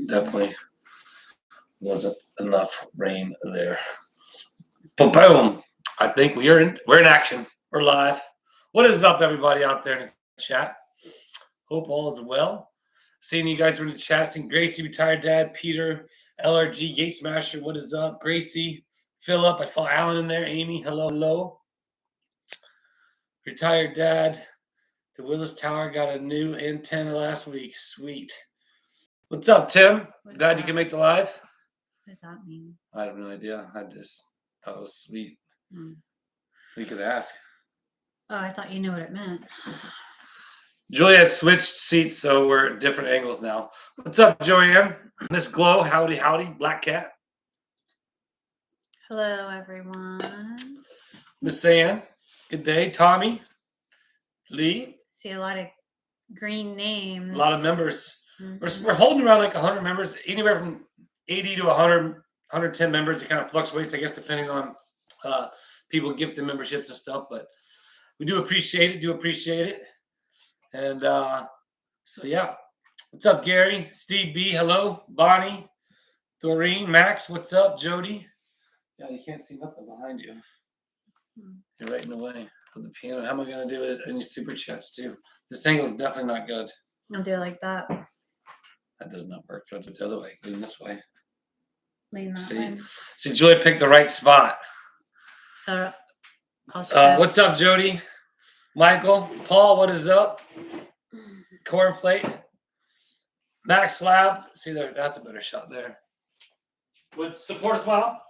Definitely wasn't enough rain there. But boom! I think we're in action. We're live. What is up, everybody out there in the chat? Hope all is well. Seeing you guys are in the chat. Seeing Gracie, retired dad, Peter, LRG, Gate Smasher. What is up, Gracie? Philip, I saw Alan in there. Amy, hello, hello. Retired dad. The Willis Tower got a new antenna last week. Sweet. What's up, Tim? Glad you can make the live. What does that mean? I have no idea. I just thought it was sweet. We could ask. Oh, I thought you knew what it meant. Julia switched seats, so we're at different angles now. What's up, Joanne? Miss Glow, howdy, howdy. Black Cat. Hello, everyone. Miss Ann, good day. Tommy, Lee. See a lot of green names. A lot of members. We're holding around like 100 members, anywhere from 80 to 100, 110 members. It kind of fluctuates, I guess, depending on people gifting memberships and stuff. But we do appreciate it. And so, yeah. What's up, Gary? Steve B, hello. Bonnie, Doreen, Max, what's up? Jody. Yeah, you can't see nothing behind you. You're right in the way of the piano. How am I going to do it? Any super chats, too? This angle is definitely not good. I'll do it like that. That does not work. Go the other way. Lean this way. Lean that way. See, Julie picked the right spot. What's up, Jody? Michael, Paul, what is up? Cornflake, Max Lab. See there, that's a better shot there. Would support a smile.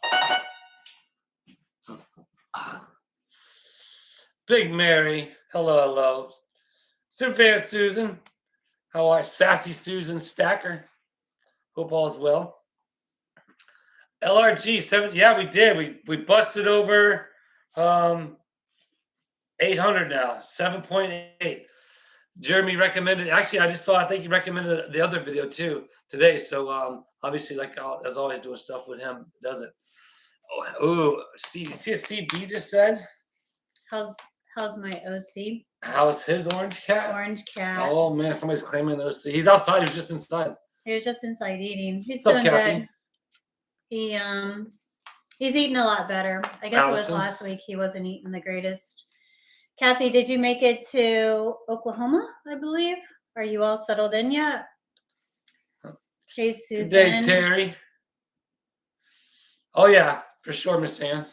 Big Mary, hello. Super fan Susan, how are Sassy Susan Stacker? Hope all is well. LRG 7, yeah, we did. We busted over 800 now, 7.8. Jeremy recommended. Actually, I think he recommended the other video too today. So obviously, like as always, doing stuff with him does it. Oh, Steve, you see what Steve B just said? How's my OC? How's his orange cat? Orange cat. Oh man, somebody's claiming OC. He's outside. He was just inside. He was just inside eating. He's What's doing up, Kathy? good. He's eating a lot better. I guess Allison? It was last week he wasn't eating the greatest. Kathy, did you make it to Oklahoma, I believe? Are you all settled in yet? Hey, Susan. Good day, Terry. Oh, yeah, for sure, Miss Ann.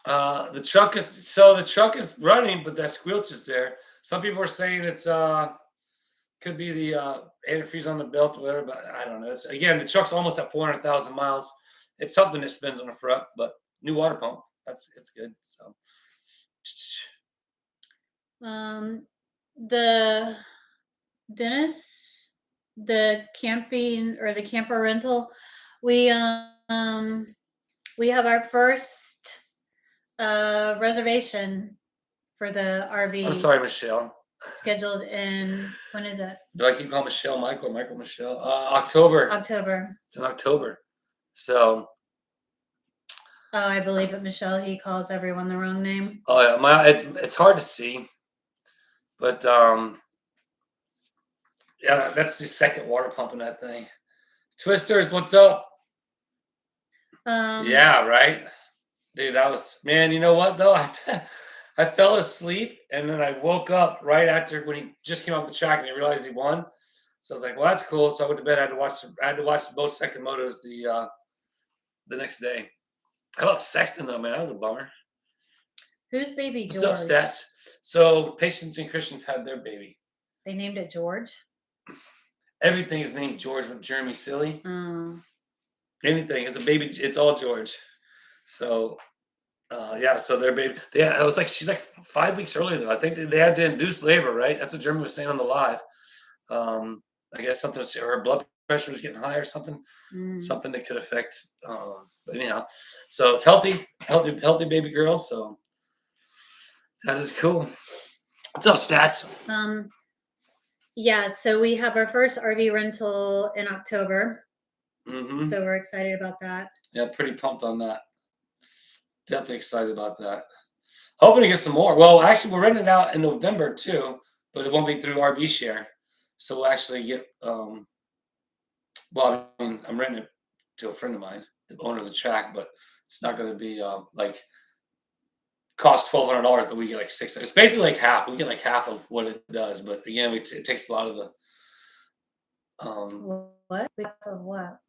The truck is running, but that squelch is there. Some people are saying it's could be the antifreeze on the belt or whatever, but I don't know. Again, the truck's almost at 400,000 miles. It's something that spins on the front, but new water pump. It's good. So. The Dennis, the camping or the camper rental, we have our first reservation for the RV. I'm sorry, Michelle. Scheduled in, when is it? Do I keep calling Michelle Michael, Michelle? October. It's in October. So. Oh, I believe it, Michelle. He calls everyone the wrong name. Oh yeah, it's hard to see, but yeah, that's the second water pump in that thing. Twisters, what's up? Yeah, right, dude. Man. You know what though? I fell asleep and then I woke up right after when he just came off the track and I realized he won. So I was like, well, that's cool. So I went to bed. I had to watch both second motos the next day. How about Sexton, though, man? That was a bummer. Who's baby George? What's up, Stats? So, Patience and Christians had their baby. They named it George? Everything is named George with Jeremy Silly. Anything. It's a baby. It's all George. So, yeah, so their baby. Yeah, she's like 5 weeks earlier, though. I think they had to induce labor, right? That's what Jeremy was saying on the live. I guess something, her blood pressure was getting high or something. Something that could affect. But anyhow, so it's healthy baby girl. So that is cool. What's up, Stats? Yeah, so we have our first RV rental in October. Mm-hmm. So we're excited about that. Yeah, pretty pumped on that. Definitely excited about that. Hoping to get some more. Well, actually, we're renting it out in November too, but it won't be through RV Share. So we'll actually get Well, I mean, I'm renting it to a friend of mine, the owner of the track, but it's not going to be like cost $1,200, but we get like six. It's basically like half. We get like half of what it does, but again, it takes a lot of the um What? Of what?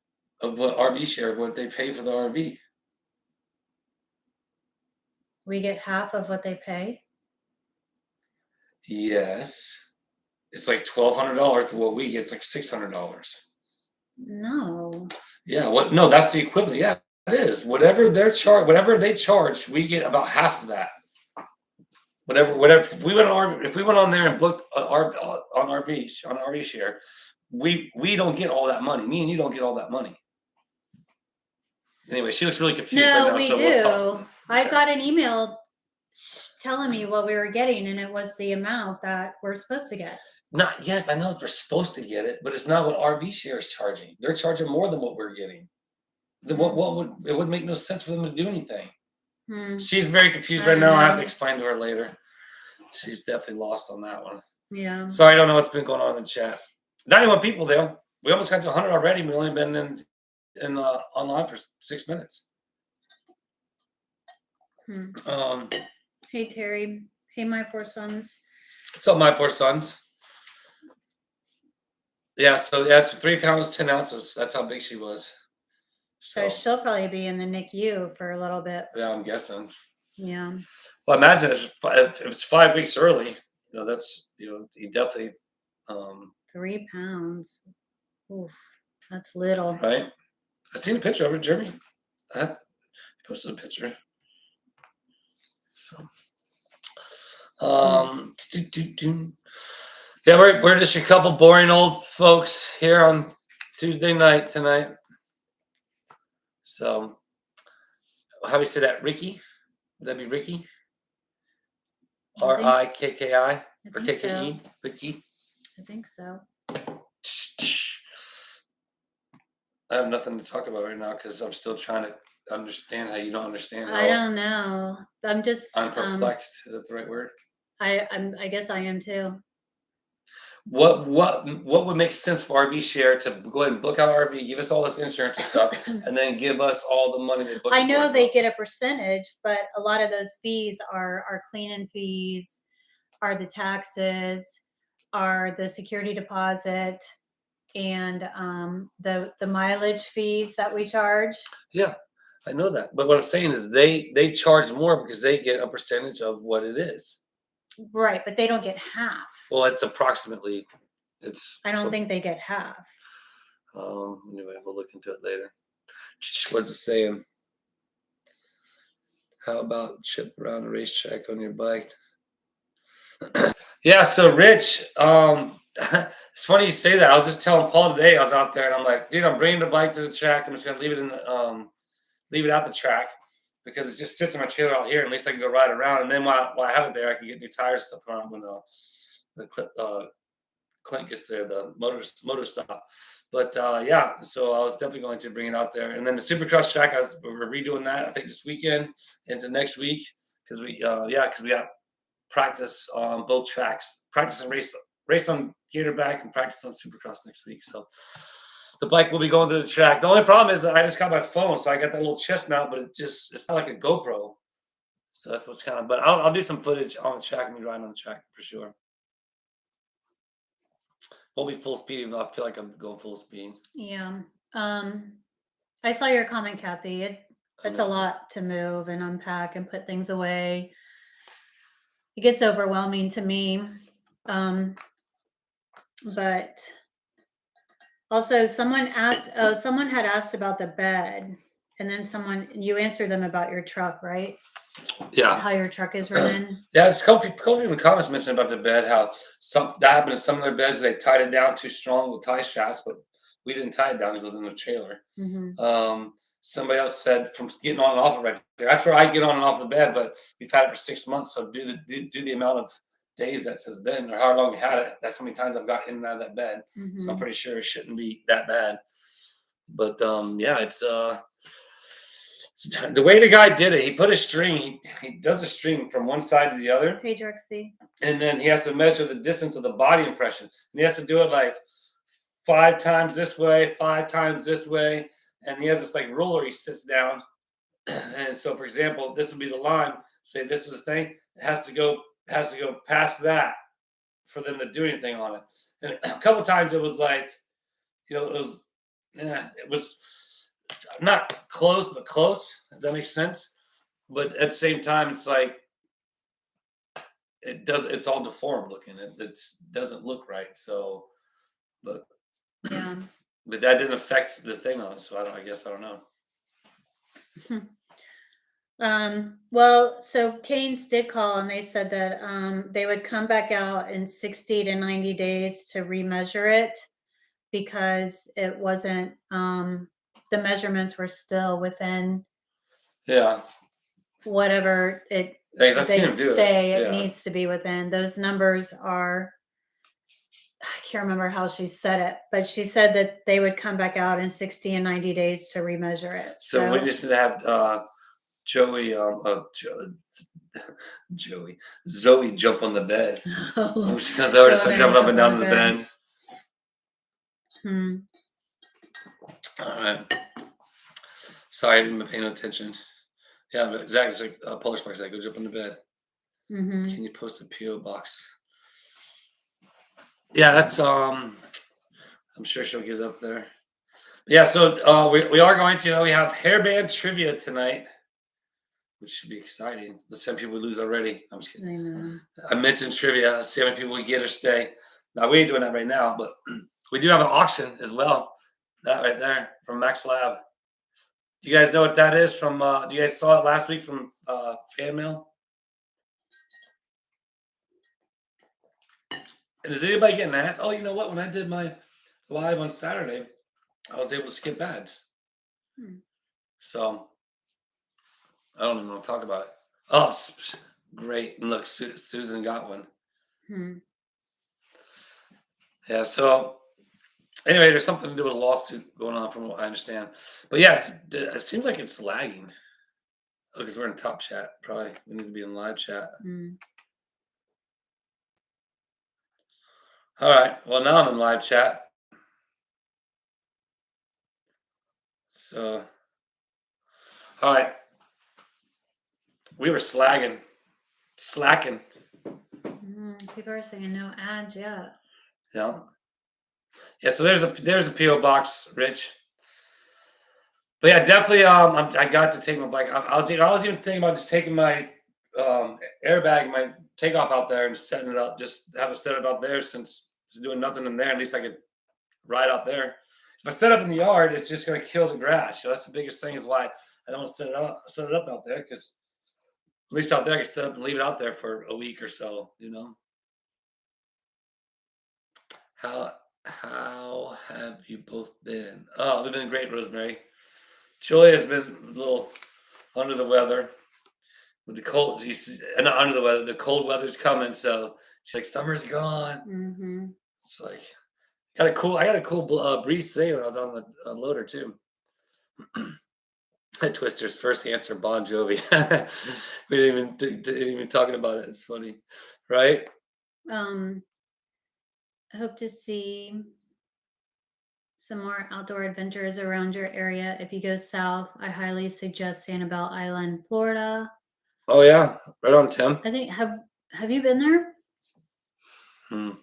of what RV share, what they pay for the RV. We get half of what they pay? Yes, it's like $1,200, but what we get is like $600. No. Yeah, what? No, that's the equivalent. Yeah, it is. Whatever they charge, we get about half of that. Whatever. If we went on there and booked on RV share, we don't get all that money. Me and you don't get all that money. Anyway, she looks really confused right No, now. we So we'll talk. do. I Okay. got an email telling me what we were getting, and it was the amount that we're supposed to get. Not yes, I know we're supposed to get it, but it's not what RV share is charging. They're charging more than what we're getting. Then what would it would make no sense for them to do anything. Hmm. She's very confused I right don't now. I have to know. explain to her later. She's definitely lost on that one. Yeah. Sorry, I don't know what's been going on in the chat. 91 people though. We almost got to 100 already. We've only been in online for 6 minutes. Hey, Terry. Hey, my four sons. What's up, my four sons? Yeah, so yeah, it's 3 pounds 10 ounces. That's how big she was. So she'll probably be in the NICU for a little bit. Yeah, I'm guessing. Yeah. Well, imagine if it's 5 weeks early. That's you definitely 3 pounds. Oof, that's little. right. I seen a picture of it, Jeremy. I posted a picture. So, yeah, we're just a couple boring old folks here on Tuesday night tonight. So, how do we say that? Ricky? Would that be Ricky? RIKKI or KKE? Ricky? I think so. I have nothing to talk about right now because I'm still trying to understand how you don't understand. I don't know. I'm perplexed. Is that the right word? I guess I am too. What would make sense for RV share to go ahead and book out RV, give us all this insurance and stuff, and then give us all the money they book? I know they get a percentage, but a lot of those fees are cleaning fees, are the taxes, are the security deposit, and the mileage fees that we charge. Yeah, I know that, but what I'm saying is they charge more because they get a percentage of what it is. Right, but they don't get half. Well, it's approximately. I don't think they get half. Anyway, we'll look into it later. What's it saying? How about trip around the racetrack on your bike? Yeah, so Rich, it's funny you say that. I was just telling Paul today. I was out there and I'm like, dude, I'm bringing the bike to the track. I'm just gonna leave it at the track because it just sits in my trailer out here. At least I can go ride around. And then while I have it there, I can get new tires to put on when Clint gets there, the motor stop. But yeah, so I was definitely going to bring it out there. And then the Supercross track, we're redoing that. I think this weekend into next week because we got practice on both tracks, practice and race on Gatorback and practice on Supercross next week. So the bike will be going to the track. The only problem is that I just got my phone, so I got that little chest mount, but it's not like a GoPro. So that's what's kind of. But I'll do some footage on the track and be riding on the track for sure. Won't be full speed, even though I feel like I'm going full speed. Yeah. I saw your comment, Kathy. It's a lot to move and unpack and put things away. It gets overwhelming to me. But also someone had asked about the bed, and then you answered them about your truck, right? Yeah. How your truck is running. Yeah, it's a couple people in the comments mentioned about the bed, how that happened to some of their beds. They tied it down too strong with tie straps, but we didn't tie it down because it was in the trailer. Mm-hmm. Somebody else said from getting on and off of right there. That's where I get on and off the bed, but we've had it for 6 months. So do the amount of days that has been, or how long we had it. That's how many times I've got in and out of that bed. Mm-hmm. So I'm pretty sure it shouldn't be that bad. But yeah, it's the way the guy did it. He put a string. He does a string from one side to the other. Hey, Drexy. And then he has to measure the distance of the body impression. And he has to do it like 5 times this way, 5 times this way, and he has this like ruler he sits down. And so, for example, this would be the line. Say this is the thing. It has to go past that for them to do anything on it. And a couple times it was like, it was, yeah, it was not close, but close. If that makes sense. But at the same time, it's like it's all deformed looking. It doesn't look right. So, but Yeah. but that didn't affect the thing on it. So I guess I don't know. Well, so Canes did call and they said that they would come back out in 60 to 90 days to remeasure it because it wasn't the measurements were still within Yeah. whatever it Thanks. I've they seen him do it. say it Yeah. needs to be within. Those numbers are, I can't remember how she said it, but she said that they would come back out in 60 and 90 days to remeasure it. So we just need to have Joey, Joey, Zoe jump on the bed. When she comes over, start jumping up and down in the bed. All right. Sorry, I didn't pay no attention. Yeah, but exactly. It's like Polish Mark's like, go jump on the bed. Can you post a PO box? Yeah, that's I'm sure she'll get it up there. Yeah, so we are going to. We have hairband trivia tonight, which should be exciting. Let's see how many people we lose already. I'm just kidding. I know. I mentioned trivia. Let's see how many people we get or stay. Now we ain't doing that right now, but we do have an auction as well. That right there from Max Lab. Do you guys know what that is from? Do you guys saw it last week from fan mail? And is anybody getting that? Oh, you know what? When I did my live on Saturday, I was able to skip ads. So I don't even want to talk about it. Oh, great. And look, Susan got one. Yeah, so anyway, there's something to do with a lawsuit going on from what I understand. But yeah, it seems like it's lagging. Oh, because we're in top chat. Probably we need to be in live chat. All right. Well, now I'm in live chat. So, all right. We were slacking. People are saying no ads yet. Yeah. Yeah. So there's a PO box, Rich. But yeah, definitely. I got to take my bike. I was even thinking about just taking my airbag, my takeoff out there, and setting it up. Just have it set up out there since it's doing nothing in there. At least I could ride out there. If I set up in the yard, it's just going to kill the grass. That's the biggest thing. Is why I don't set it up out there, because at least out there I can set up and leave it out there for a week or so. How have you both been? Oh, we've been great, Rosemary. Julia has been a little under the weather with the cold. Not under the weather. The cold weather's coming, so she's like, summer's gone. It's like I got a cool breeze today when I was on the loader too. Twister's first answer, Bon Jovi. We didn't even talking about it. It's funny, right? I hope to see some more outdoor adventures around your area. If you go south, I highly suggest Sanibel Island, Florida. Oh yeah, right on, Tim. I think have you been there? I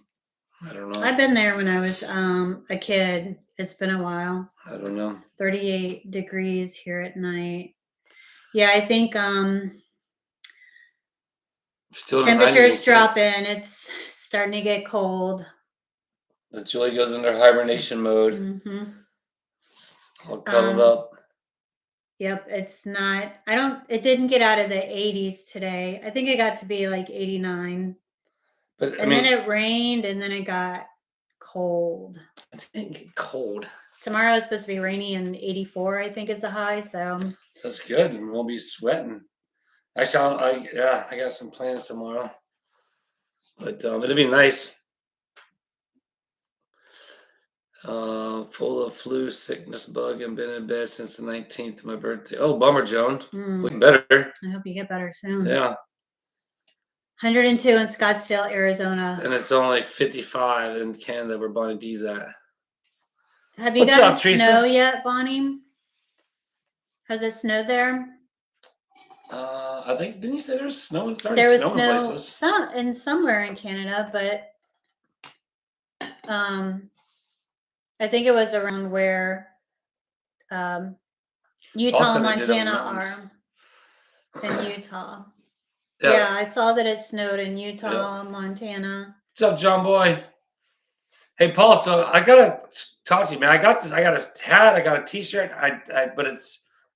don't know. I've been there when I was a kid. It's been a while. I don't know. 38 degrees here at night. Yeah, I think Still temperatures dropping. It's starting to get cold. The Julie goes into hibernation mode. All cuddled up. Yep, it's not. It didn't get out of the 80s today. I think it got to be like 89. But then it rained and then it got cold. It didn't get cold. Tomorrow is supposed to be rainy and 84, I think, is the high. So that's good. We won't be sweating. Actually, I got some plans tomorrow. But it'll be nice. Full of flu, sickness bug, and been in bed since the 19th of my birthday. Oh, bummer, Joan. Looking better. I hope you get better soon. Yeah. 102 in Scottsdale, Arizona. And it's only 55 in Canada where Bonnie D's at. Have you What's gotten up, Teresa? snow yet, Bonnie? Has it snowed there? I think didn't you say there's snow? It's already There was snowing snow places. somewhere in Canada, but I think it was around where Utah Also, and they did up in the Montana mountains. are. In Utah. Yeah. Yeah, I saw that it snowed in Utah, Yep. Montana. What's up, John Boy? Hey, Paul. So I gotta talk to you, man. I got this. I got a hat. I got a T-shirt. But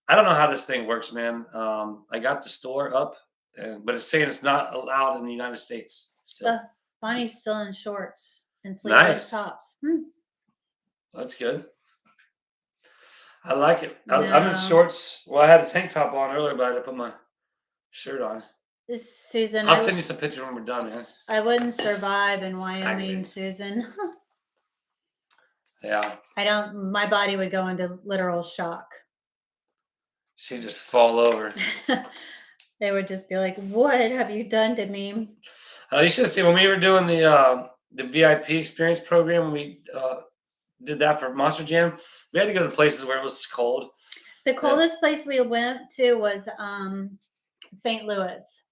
I don't know how this thing works, man. I got the store up, but it's saying it's not allowed in the United States still. Bonnie's still in shorts and sleeveless Nice. tops. That's good. I like it. I'm in No. shorts. Well, I had a tank top on earlier, but I had to put my shirt on. Susan, I'll send you some pictures when we're done, man. I wouldn't survive in Wyoming, aggravating. Susan. Yeah. My body would go into literal shock. She'd just fall over. They would just be like, "What have you done to me?" You should see when we were doing the VIP experience program when we did that for Monster Jam. We had to go to places where it was cold. The coldest place we went to was St. Louis.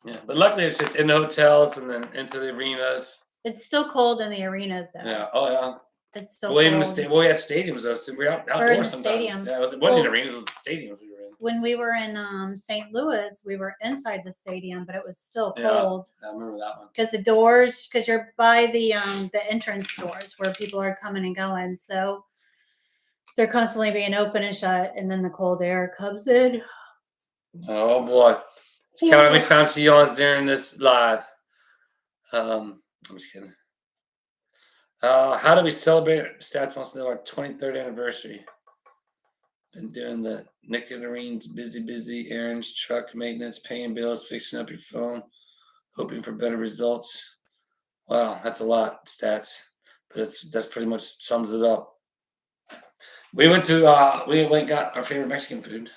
Yeah, but luckily it's just in the hotels and then into the arenas. It's still cold in the arenas, though. Yeah. Oh yeah. It's still Well, cold. Even we had stadiums though. So we're outdoors sometimes. Stadium. Yeah, it wasn't in arenas. It was stadiums we were in. When we were in St. Louis, we were inside the stadium, but it was still Yeah, cold. I remember that one. Because you're by the entrance doors where people are coming and going, so they're constantly being open and shut, and then the cold air comes in. Oh boy! Count how many times she yawns during this live. I'm just kidding. How do we celebrate? Stats wants to know our 23rd anniversary. Been doing the Nicotarine's busy errands, truck maintenance, paying bills, fixing up your phone, hoping for better results. Wow, that's a lot, Stats. But that's pretty much sums it up. We went and got our favorite Mexican food.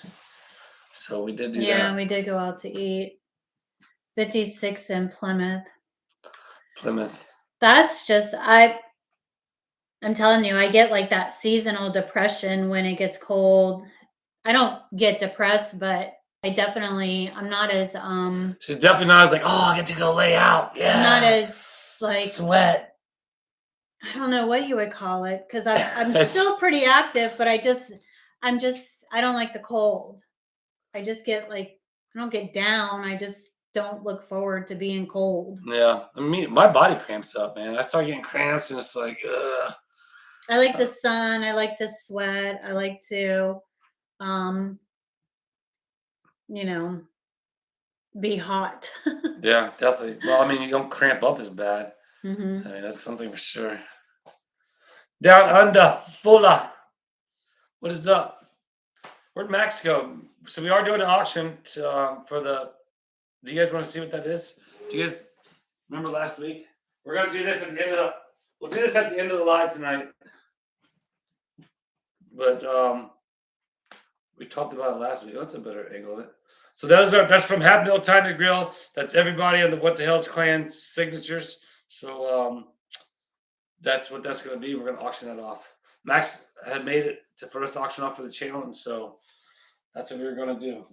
So we did do that. Yeah, we did go out to eat. 56 in Plymouth. That's just I'm telling you, I get like that seasonal depression when it gets cold. I don't get depressed, but I'm not as She's definitely not as like, oh, I get to go lay out. Yeah. I'm not as like sweat. I don't know what you would call it because I'm still pretty active, but I don't like the cold. I just get like I don't get down. I just don't look forward to being cold. Yeah, I mean, my body cramps up, man. I start getting cramps, and it's like, ugh. I like the sun. I like to sweat. I like to, be hot. Yeah, definitely. Well, I mean, you don't cramp up as bad. Mm-hmm. I mean, that's something for sure. Down under, Fulla. What is up? Where'd Max go? So we are doing an auction for the. Do you guys want to see what that is? Do you guys remember last week? We're gonna do this at the end of the. We'll do this at the end of the live tonight. But we talked about it last week. That's a better angle of it. So that's from Have No Time to Grill. That's everybody on the What the Hell's Clan signatures. So that's what that's going to be. We're going to auction that off. Max had made it for us to auction off for the channel, and so that's what we were going to do.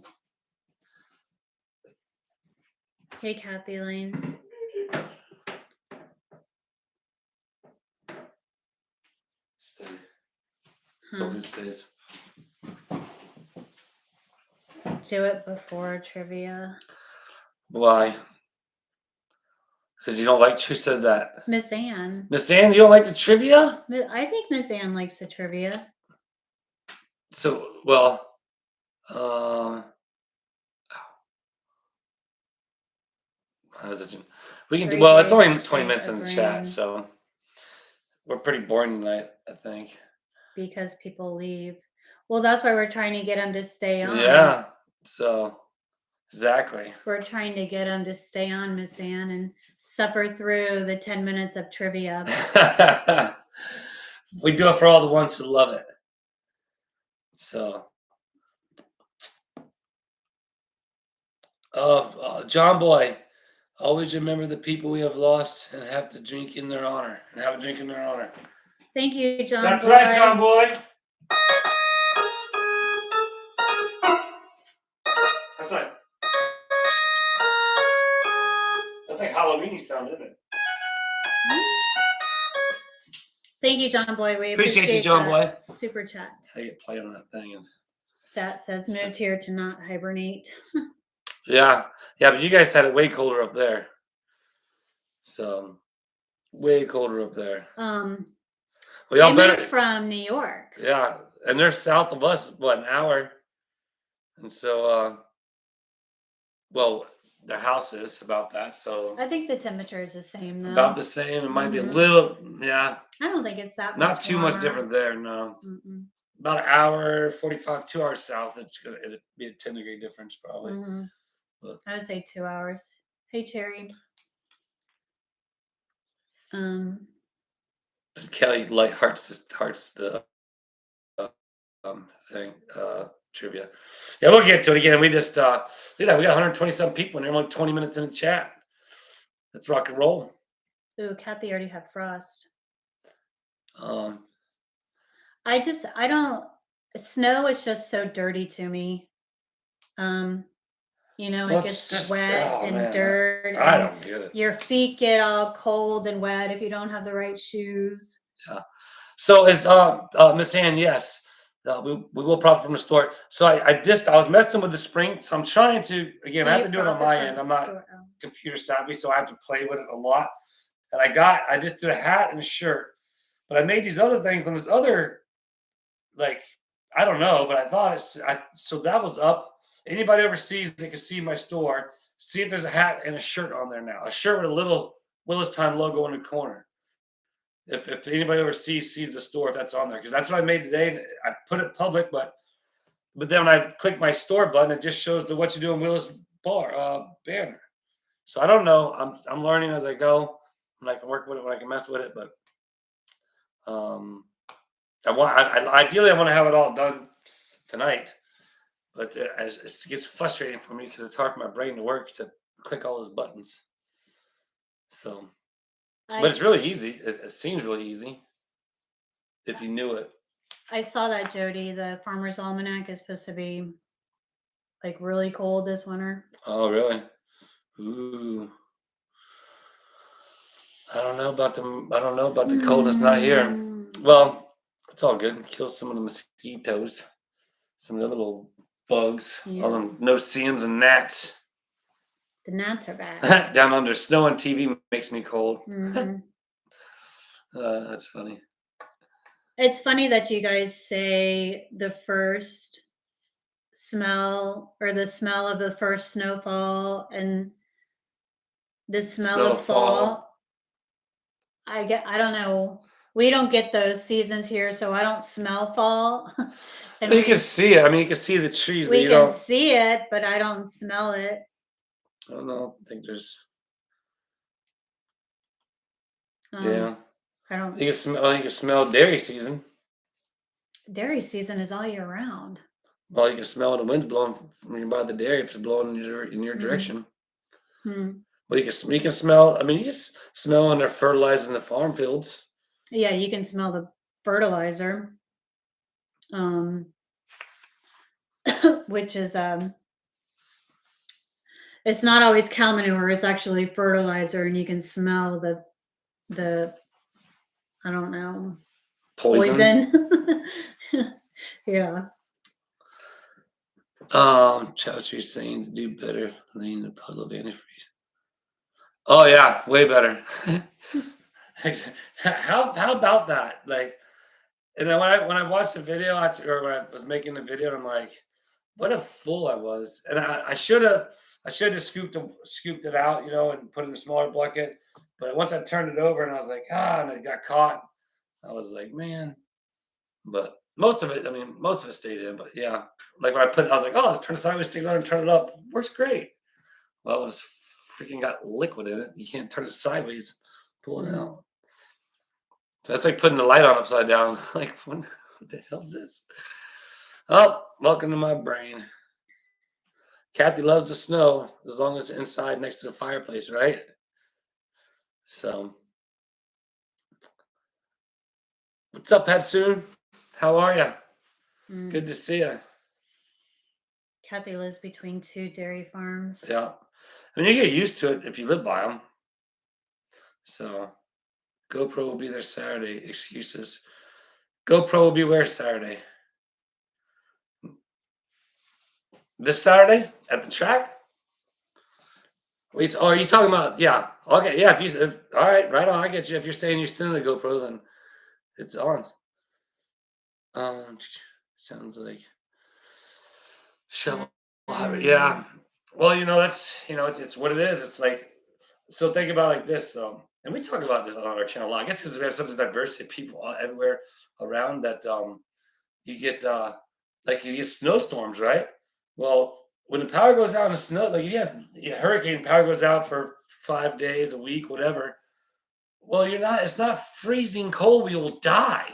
Hey, Kathy Lane. Stay. Hope it stays. Do it before trivia. Why? Because you don't like who says that? Miss Ann. Miss Ann, you don't like the trivia? I think Miss Ann likes the trivia. So, well, we can do well. It's only 20 minutes in the chat, so we're pretty boring tonight, I think. Because people leave. Well, that's why we're trying to get them to stay on. Yeah. So, exactly. We're trying to get them to stay on, Miss Ann, and suffer through the 10 minutes of trivia. We do it for all the ones who love it. So, John Boy, always remember the people we have lost and have to drink in their honor. Thank you, John That's Boy. right, John Boy. That's like Halloween sound, isn't it? Thank you, John Boy. We Appreciate you, John Boy. Super chat. I get playing on that thing. And Stat says moved here to not hibernate. yeah, but you guys had it way colder up there. So way colder up there. Well, y'all they better moved from New York. Yeah, and they're south of us, what, an hour? And so, well, their house is about that. So I think the temperature is the same though. about the same. It might be a little, yeah. I don't think it's that much. Not too much warmer. different there, no. About an hour, 45, 2 hours south. It'd be a 10-degree difference probably. But I would say 2 hours. Hey, Cherry. Kelly light hearts the thing trivia. Yeah, we'll get to it again. We just we got 127 people and they're only 20 minutes in the chat. Let's rock and roll. Ooh, Kathy already had frost. Um, I don't. Snow is just so dirty to me. It gets just wet and dirt. I don't get it. Your feet get all cold and wet if you don't have the right shoes. Yeah. So is Miss Ann? Yes, we will profit from the store. So I was messing with the spring. So I'm trying to again. I have to do it on my end. I'm not computer savvy, so I have to play with it a lot. And I just did a hat and a shirt, but I made these other things on this other, like, I don't know, but I thought so that was up. Anybody overseas that can see my store, see if there's a hat and a shirt on there now. A shirt with a little Willis Time logo in the corner. If anybody overseas sees the store, if that's on there, because that's what I made today. And I put it public, but then when I click my store button, it just shows the What You Doing Willis bar banner. So I don't know. I'm learning as I go. When I can work with it, when I can mess with it, but ideally I want to have it all done tonight. But it gets frustrating for me because it's hard for my brain to work to click all those buttons. So, but it's really easy. It seems really easy if you knew it. I saw that, Jody. The Farmer's Almanac is supposed to be like really cold this winter. Oh, really? Ooh. I don't know about the coldness not here. Well, it's all good. Kill some of the mosquitoes, some of the little bugs, all them no-see-ums and gnats. The gnats are bad. Down under, snow on TV makes me cold. That's funny. It's funny that you guys say the first smell or the smell of the first snowfall and the smell of fall. I don't know. We don't get those seasons here, so I don't smell fall. And you can see it. I mean, you can see the trees, but we can see it, but I don't smell it. I don't know. I think there's. I don't. You can smell dairy season. Dairy season is all year round. Well, you can smell when the wind's blowing from by the dairy. If it's blowing in your direction. Well, you can smell. I mean, you can smell when they're fertilizing the farm fields. Yeah, you can smell the fertilizer, which is it's not always cow manure. It's actually fertilizer, and you can smell the I don't know, poison. Yeah. Chelsea's saying to do better, laying the puddle of antifreeze. Oh yeah, way better. How about that? Like, and then when I watched the video or when I was making the video, I'm like, what a fool I was. And I should have just scooped it out, and put it in a smaller bucket. But once I turned it over and I was like, and it got caught, I was like, man. But most of it stayed in. But yeah, like when I put it, I was like, oh, let's turn it sideways, take it out and turn it up. Works great. Well, it's freaking got liquid in it. You can't turn it sideways, pull it out. So that's like putting the light on upside down. Like, what the hell is this? Oh, welcome to my brain. Kathy loves the snow as long as it's inside next to the fireplace, right? So What's up, Hatsoon? How are you? Mm. Good to see you. Kathy lives between two dairy farms. Yeah. I mean, you get used to it if you live by them. So GoPro will be there Saturday. Excuses. GoPro will be where Saturday? This Saturday at the track? Wait, oh, are you talking about? Yeah. Okay. Yeah. All right, right on. I get you. If you're saying you're sending a GoPro, then it's on. Sounds like shovel. Yeah. Well, it's what it is. It's like, so think about it like this. And we talk about this on our channel a lot. I guess because we have such a diversity of people everywhere around that you get like you get snowstorms, right? Well, when the power goes out in the snow, like you have hurricane power goes out for 5 days, a week, whatever. Well, it's not freezing cold. We will die,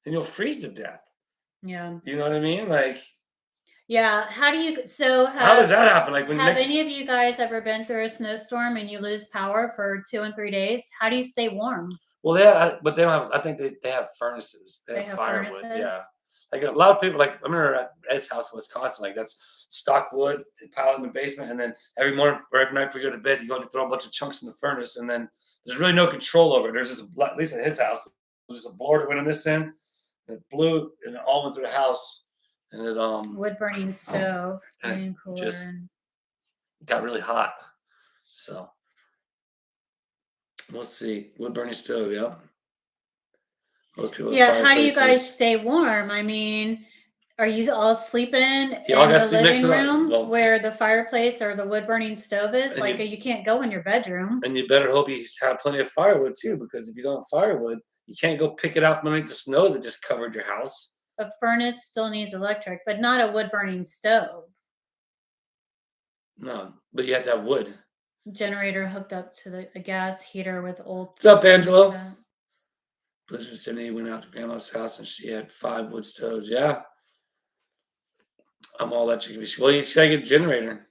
and you'll freeze to death. Yeah. You know what I mean? Like, Yeah. How how does that happen? Like when have any of you guys ever been through a snowstorm and you lose power for 2 and 3 days? How do you stay warm? well, yeah, but they don't have. I think they have furnaces. They They have have firewood. Yeah, furnaces? like a lot of people. Like I remember at Ed's house in Wisconsin. Like that's stock wood piled in the basement, and then every morning or every night before you go to bed, you go and throw a bunch of chunks in the furnace, and then there's really no control over it. There's just at least at his house, there's just a blower that went in this end, and it blew, and it all went through the house, and it Wood burning stove, and heating it cooler. just got really hot. So we'll see. Wood burning stove. Yep. Most people have Yeah, how do you guys fireplaces. stay warm? I mean, are you all sleeping You all in got the to mix living it up. room Well, where the fireplace or the wood burning stove is? and Like, you can't go in your bedroom. you better hope you have plenty of firewood too, because if you don't have firewood, you can't go pick it out from underneath the snow that just covered your house. A furnace still needs electric, but not a wood burning stove. No, but you have to have wood. Generator hooked up to a gas heater with old. What's up, Angelo? thermostat. Blizzard Sydney went out to grandma's house and she had 5 wood stoves. Yeah, I'm all that you can be. Well, you just gotta get a generator.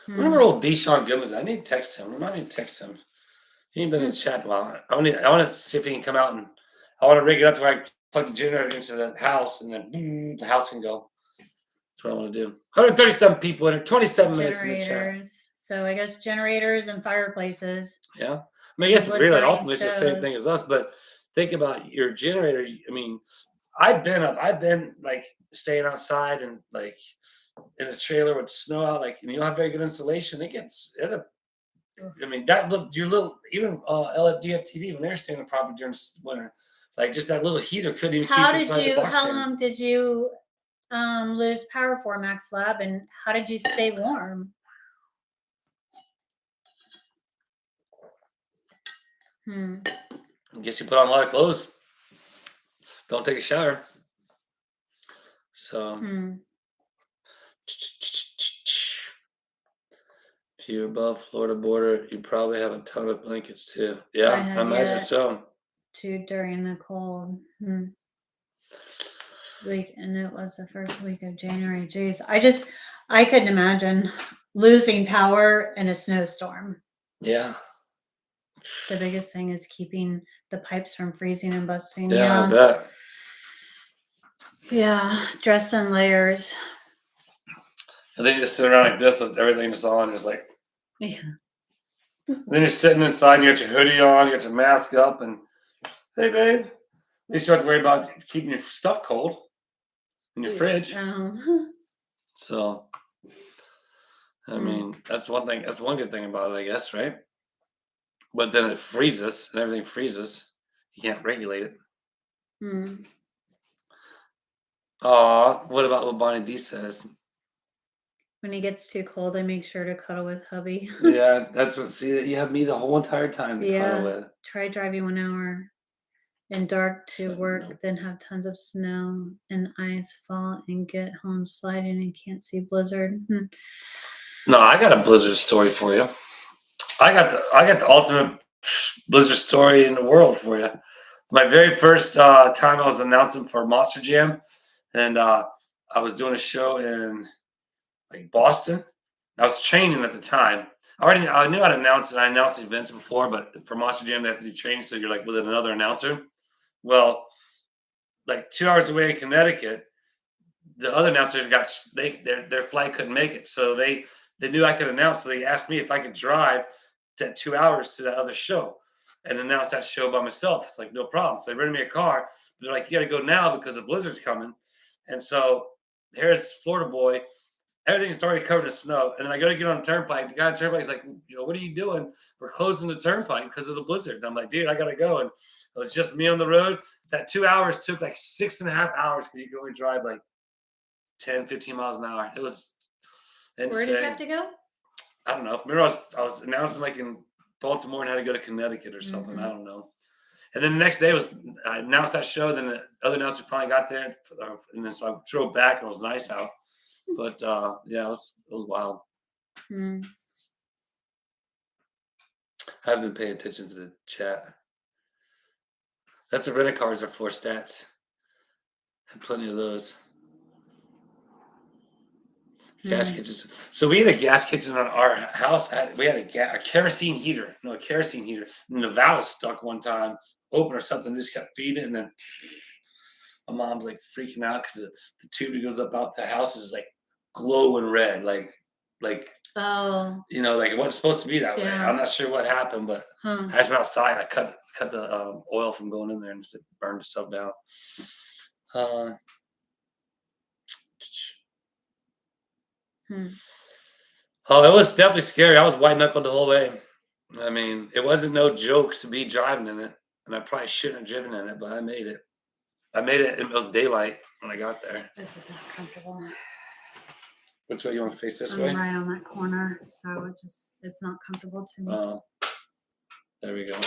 Remember old Deshaun Goodman? I need to text him. Remind me to text him. He ain't been in chat in a while. I want to see if he can come out, and I want to rig it up to where I plug the generator into the house, and then boom, the house can go. That's what I want to do. 137 people in it, 27 minutes in the chat. Generators. So I guess generators and fireplaces. Yeah. I mean, I guess Wood really burning ultimately it's the same stoves. thing as us, but think about your generator. I mean, I've been like staying outside and like in a trailer with snow out, like, and you don't have very good insulation. I mean, your little, even LFDF TV, when they were staying in the property during winter, like just that little heater couldn't even keep inside the box How fan. long did you lose power for, Max Lab, and how did you stay warm? I guess you put on a lot of clothes. Don't take a shower. So, if you're above Florida border, you probably have a ton of blankets too. Yeah, I imagine so. Too during the cold week, and it was the first week of January. Jeez, I couldn't imagine losing power in a snowstorm. Yeah. The biggest thing is keeping the pipes from freezing and busting. Yeah, I bet. Yeah, dressed in layers. And then you just sit around like this with everything just on, just like. Yeah. And then you're sitting inside, you got your hoodie on, you got your mask up, and hey, babe. At least you don't have to worry about keeping your stuff cold in your fridge. So, I mean, that's one thing. That's one good thing about it, I guess, right? But then it freezes, and everything freezes. You can't regulate it. What about what Bonnie D says? When it gets too cold, I make sure to cuddle with hubby. Yeah, that's what. See, you have me the whole entire time to cuddle with. Try driving 1 hour in dark to work, then have tons of snow and ice fall and get home sliding and can't see blizzard. No, I got a blizzard story for you. I got the ultimate blizzard story in the world for you. It's my very first time I was announcing for Monster Jam, and I was doing a show in like Boston. I was training at the time. I knew how to announce, and I announced events before, but for Monster Jam, they have to do training, so you're like with another announcer. Well, like 2 hours away in Connecticut, the other announcer their flight couldn't make it, so they knew I could announce, so they asked me if I could drive that 2 hours to the other show and announce that show by myself. It's like no problem. So they rented me a car. They're like, you got to go now because the blizzard's coming, and so here's Florida boy. Everything's already covered in snow, and then I go to get on the turnpike. The guy on the turnpike's like, what are you doing? We're closing the turnpike because of the blizzard. And I'm like, dude, I gotta go. And it was just me on the road. That 2 hours took like 6.5 hours because you can only drive like 10, 15 miles an hour. It was insane. Where did you have to go? I don't know. Remember, I was announcing like in Baltimore and had to go to Connecticut or something. Mhm. I don't know. And then the next day I announced that show. Then the other announcer finally got there, and then so I drove back and it was nice out. But yeah, it was wild. Mm. I haven't been paying attention to the chat. That's what rental cars are for, stats. Had plenty of those. Gas Mm. kitchens. So we had a gas kitchen on our house. We had a kerosene heater. No, a kerosene heater. And the valve stuck one time, open or something, just kept feeding. And then my mom's like freaking out because the tube that goes up out the house is like glowing red. Like Oh, like it wasn't supposed to be that way. Yeah. I'm not sure what happened, but huh. I just went outside. I cut the oil from going in there and just burned itself down. Hmm. Oh, it was definitely scary. I was white knuckled the whole way. I mean, it wasn't no joke to be driving in it, and I probably shouldn't have driven in it, but I made it. I made it. It was daylight when I got there. This is not comfortable. Which way you want to face this I'm way? right on that corner, so it's not comfortable to me. Oh, there we go.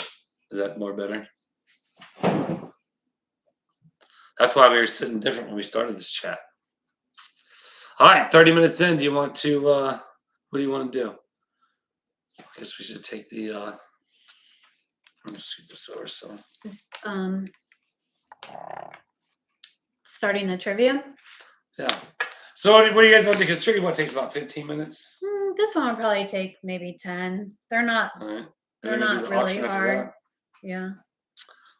Is that more better? That's why we were sitting different when we started this chat. All right, 30 minutes in. Do you want to? What do you want to do? I guess we should take the. Let me scoot this over. So. Starting the trivia. Yeah. So what do you guys want to do? Because trivia takes about 15 minutes. This one will probably take maybe 10. They're not. All right. They're not really hard. Yeah.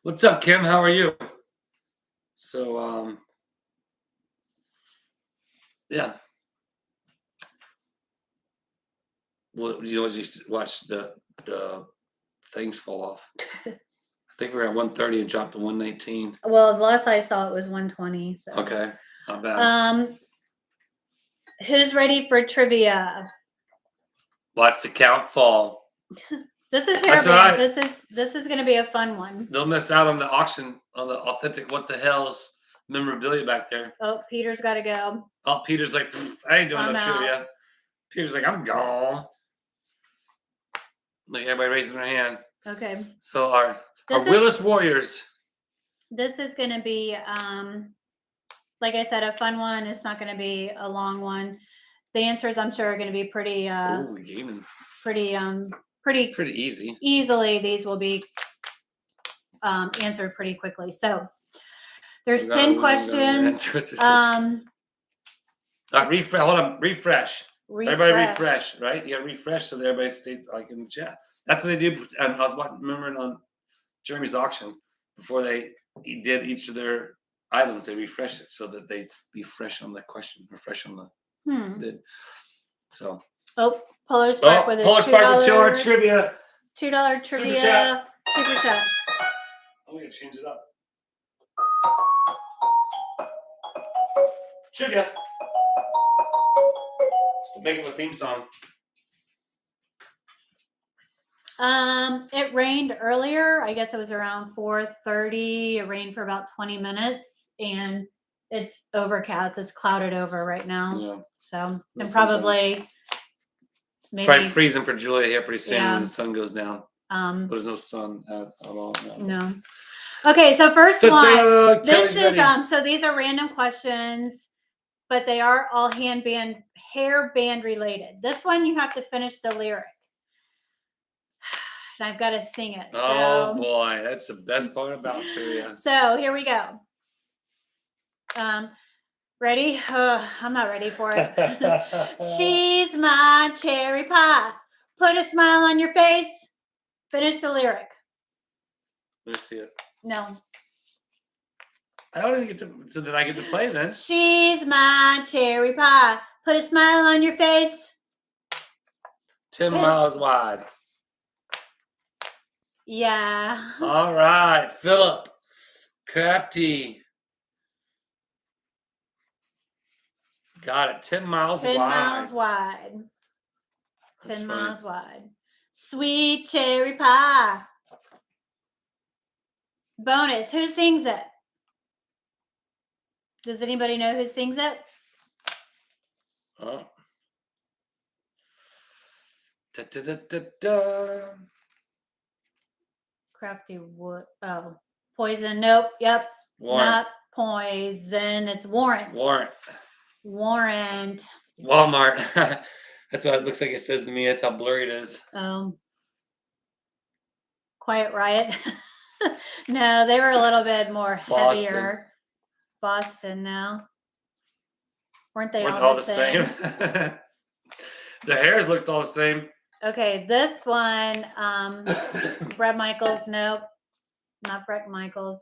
What's up, Kim? How are you? So yeah. What you watch the things fall off? I think we're at 130 and dropped to 119. Well, the last I saw it was 120. So. Okay, not bad. Who's ready for trivia? Watch the count fall. This is That's hairbands. all right. This is going to be a fun one. They'll miss out on the auction on the authentic what the hell's memorabilia back there. Oh, Peter's got to go. Oh, Peter's like, I ain't doing I'm no out. trivia. Peter's like, I'm gone. Like everybody raising their hand. Okay. So our Willis Warriors. This is going to be, like I said, a fun one. It's not going to be a long one. The answers, I'm sure, are going to be pretty, pretty easy. Easily, these will be answered pretty quickly. So there's 10 questions. Hold on, refresh. Everybody refresh, right? You got to refresh so that everybody stays like in the chat. That's what they do. And I was remembering on Jeremy's auction before they did each of their items, they refresh it so that they be fresh on the question or fresh on the bid. So. Oh, Polar Spark with a Polar Spark with $2 trivia. $2 trivia. Super chat. I'm gonna change it up. Trivia. Make it a theme song. It rained earlier. I guess it was around 4:30. It rained for about 20 minutes, and it's overcast. It's clouded over right now. Yeah. So and probably probably freezing for Julia here pretty soon Yeah. when the sun goes down. There's no sun at all. No. Okay, so first one. This is ready. so these are random questions, but they are all hair band related. This one you have to finish the lyric. And I've got to sing it. Oh boy, that's the best part about trivia. So here we go. Ready? I'm not ready for it. She's my cherry pie. Put a smile on your face. Finish the lyric. Let me see it. No. I don't even get to. So then I get to play then. She's my cherry pie. Put a smile on your face. 10 miles wide. Yeah. All right, Philip. Crafty. Got it. 10 miles 10 wide. miles wide. That's 10 funny. miles wide. Sweet cherry pie. Bonus. Who sings it? Does anybody know who sings it? Oh. Da, da, da, da, da. Crafty wood. Oh, Poison. Nope. Yep. Warrant. Not Poison. It's Warrant. Warrant. Warrant. Walmart. That's what it looks like it says to me. That's how blurry it is. Quiet Riot. No, they were a little bit more Boston. heavier. Boston now. Weren't they Weren't all the same? The hairs looked all the same. Okay, this one, Bret Michaels. Nope, not Bret Michaels.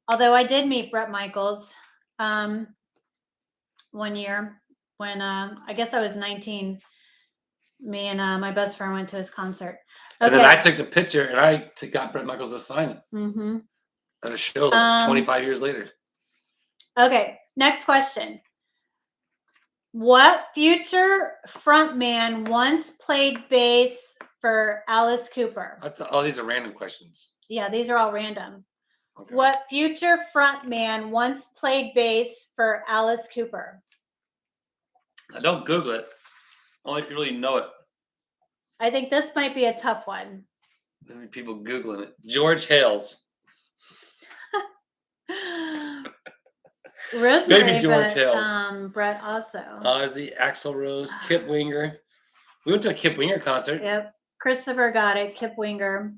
Although I did meet Bret Michaels one year when I guess I was 19. Me and my best friend went to his concert. Okay. And then I took a picture and I got Bret Michaels to sign it at a show 25 years later. Okay, next question. What future frontman once played bass for Alice Cooper? Oh, these are random questions. Yeah, these are all random. Okay. What future frontman once played bass for Alice Cooper? Now, don't Google it. Only if you really know it. I think this might be a tough one. Many people Googling it. George Hales. Rosemary, Baby George but, Hales. Brett also. Ozzy, Axl Rose, Kip Winger. We went to a Kip Winger concert. Yep. Christopher got it. Kip Winger.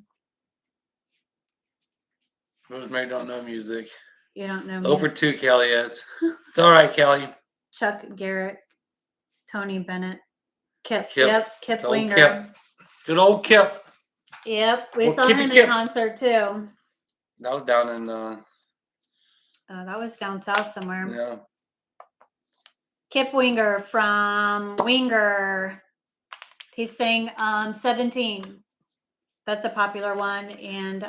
Rosemary don't know music. You don't know Over music. 2 Kelly is. It's all right, Kelly. Chuck Garrett. Tony Bennett. Kip. Kip. Yep. Kip Old Winger. Kip. Good old Kip. Yep. We Well, saw Kippy him Kip. in concert too. That was down in That was down south somewhere. yeah. Kip Winger from Winger. He sang 17. That's a popular one. And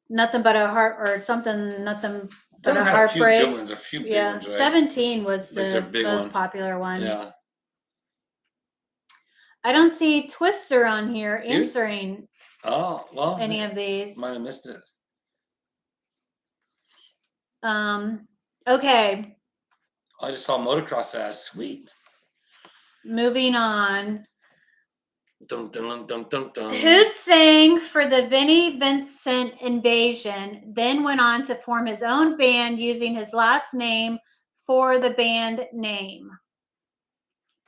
Nothing But a Heart or something, Nothing But a Heartbreak. A few big Yeah. ones, right? 17 was Like their the big most one. popular one. Yeah. I don't see Twister on here answering Oh, well. any of these. Might have missed it. Okay. I just saw motocross ass. Sweet. Moving on. Dun, dun, dun, dun, dun. Who sang for the Vinnie Vincent Invasion, then went on to form his own band using his last name for the band name?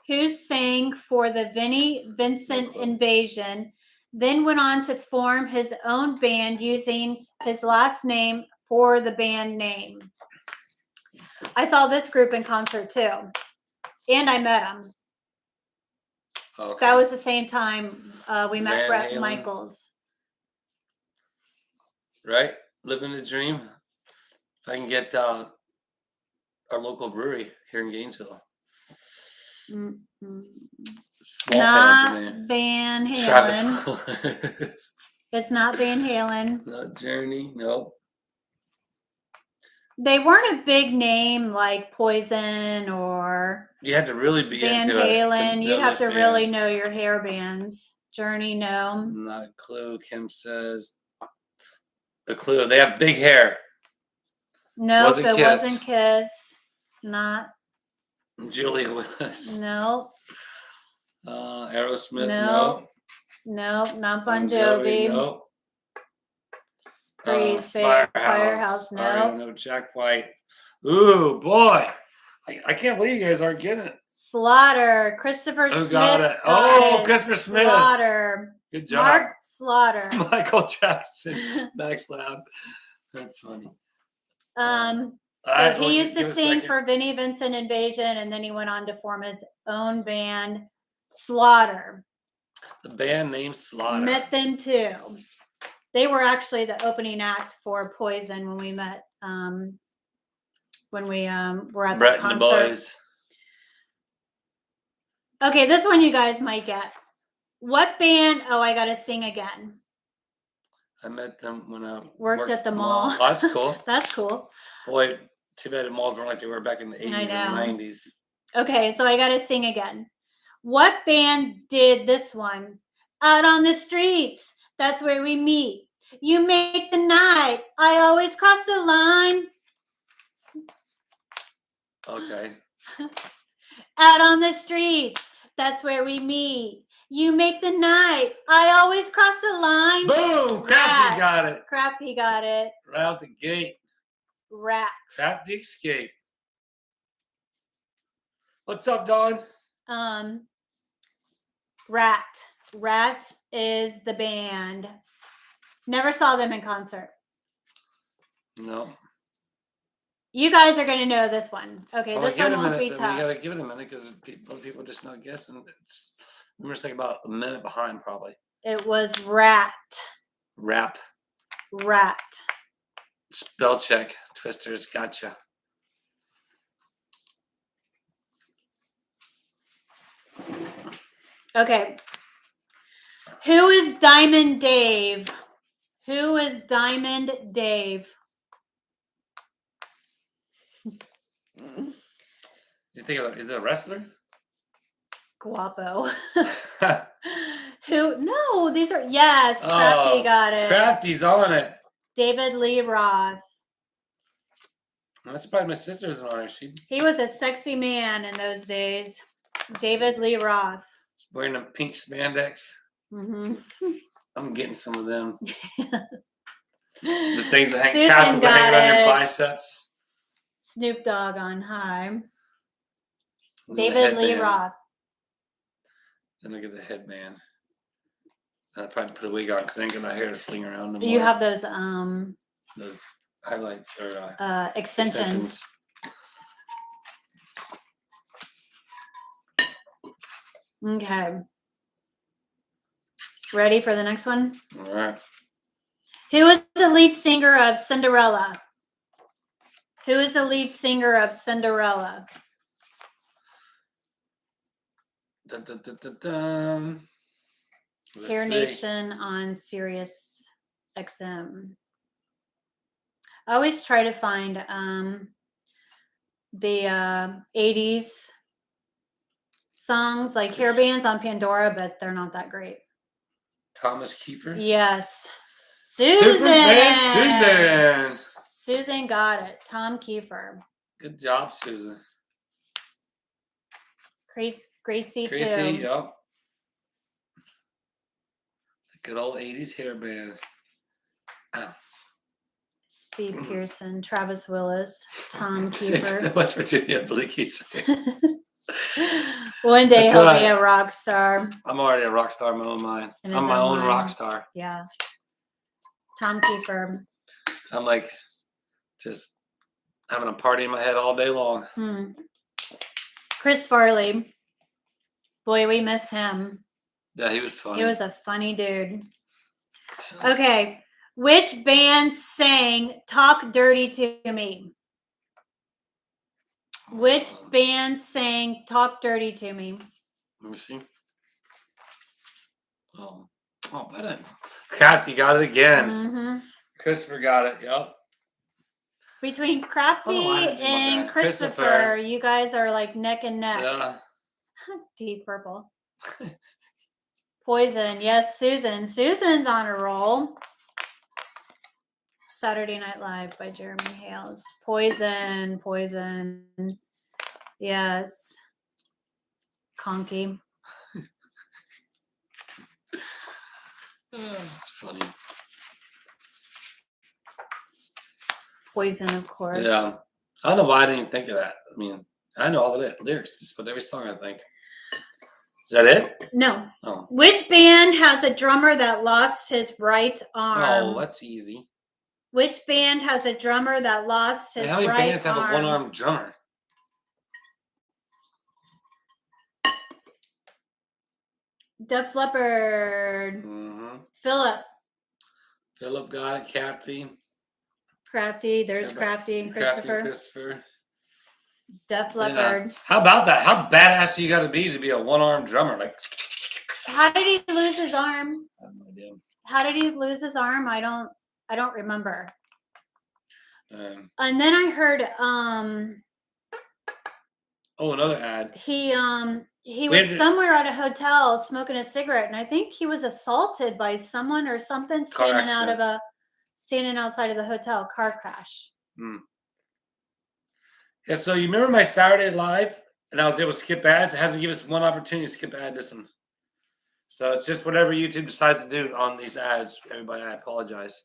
Who sang for the Vinnie Vincent Invasion, then went on to form his own band using his last name for the band name? I saw this group in concert too, and I met them. Okay. That was the same time we met Van Bret Halen. Michaels. Right? Living the dream. If I can get our local brewery here in Gainesville. Mm-hmm. Small Not fans in there. Van Halen. Travis. It's not Van Halen. Not Journey. Nope. They weren't a big name like Poison or You had to really be Van into it. Halen. You'd have to band. really know your hair bands. Journey, no. Not a clue. Kim says. A clue. They have big hair. Nope, Wasn't it Kiss. wasn't Kiss. Not. Julia Willis. Nope. Aerosmith. Nope. Nope. Not Bon Jovi. Nope. Freeze. Firehouse. Nope. No, Jack White. Ooh, boy. I can't believe you guys aren't getting it. Slaughter. Christopher Smith. Got it. got it. Christopher Smith. Slaughter. Good job. Mark Slaughter. Michael Jackson. Max Lab. That's funny. All So right, well, he used give to a sing second. for Vinnie Vincent Invasion, and then he went on to form his own band, Slaughter. The band name Slaughter. Met them too. They were actually the opening act for Poison when we met. When we were at Brett the and the concert. boys. Okay, this one you guys might get. What band? Oh, I gotta sing again. I met them when I Worked at the mall. Oh, that's cool. That's cool. Boy, too bad the malls weren't like they were back in the 80s and 90s. Okay, so I gotta sing again. What band did this one? Out on the streets, that's where we meet. You make the night, I always cross the line. Okay. Out on the streets, that's where we meet. You make the night, I always cross the line. Boom! Crafty got it. Crafty got it. Right out the gate. Rat. Crafty escape. What's up, Dawn? Rat. Rat is the band. Never saw them in concert. No. You guys are going to know this one. Okay, Well, this one won't be tough. We got to give it a minute because people just not guessing. We're just like about a minute behind, probably. It was Rat. Rap. Rat. Spell check. Twisters. Gotcha. Okay. Who is Diamond Dave? Who is Diamond Dave? Do you think is it a wrestler? Guapo. Who? No, these are yes. Crafty got it. Crafty's on it. David Lee Roth. I'm surprised my sister isn't on it. He was a sexy man in those days. David Lee Roth. Wearing them pink spandex. Mm-hmm. I'm getting some of them. The things that hang Susan tassels that hang around your got it. biceps. Snoop Dogg on high. And then David the Lee headband. Roth. Then I get the headband. And I probably put a wig on because I ain't got my hair to fling around no more. You have those highlights or extensions. Okay. Ready for the next one? All right. Who is the lead singer of Cinderella? Who is the lead singer of Cinderella? Dun, dun, dun, dun, dun. Hair Nation on Sirius XM. I always try to find the 80s songs like hair bands on Pandora, but they're not that great. Thomas Kiefer? Yes. Susan! Susan! Susan got it. Tom Kiefer. Good job, Susan. Gracie too. Yep. The good old 80s hairband. Ow. Steve Pearson, Travis Willis, Tom Kiefer. West Virginia, Billy keeps saying. One day That's he'll right. be a rock star. I'm already a rock star in my own mind. In I'm his my own own rock mind. star. Yeah. Tom Kiefer. I'm like just having a party in my head all day long. Chris Farley. Boy, we miss him. Yeah, he was funny. He was a funny dude. Okay. Which band sang Talk Dirty to Me? Which band sang Talk Dirty to Me? Let me see. Oh, but Crafty got it again. Mm-hmm. Christopher got it. Yep. Between Crafty and Christopher, you guys are like neck and neck. Yeah. Deep purple. Poison. Yes, Susan. Susan's on a roll. Saturday Night Live by Jeremy Hales. Poison. Yes. Conky. It's funny. Poison, of course. Yeah. I don't know why I didn't even think of that. I mean, I know all the lyrics, just about every song, I think. Is that it? No. Oh. Which band has a drummer that lost his right arm? Oh, that's easy. Which band has a drummer that lost his How many right bands have a arm? one-armed drummer? Def Leppard. Philip. Philip got it. Kathy. Crafty. There's Crafty and Christopher. Christopher. Def Leppard. How about that? How badass you got to be a one-armed drummer? Like, how did he lose his arm? I have no idea. How did he lose his arm? I don't remember. And then I heard another ad. He was somewhere at a hotel smoking a cigarette, and I think he was assaulted by someone or something standing outside of the hotel. Car crash. Yeah, so you remember my Saturday Live, and I was able to skip ads. It hasn't given us one opportunity to skip ad this one. So it's just whatever YouTube decides to do on these ads. Everybody, I apologize.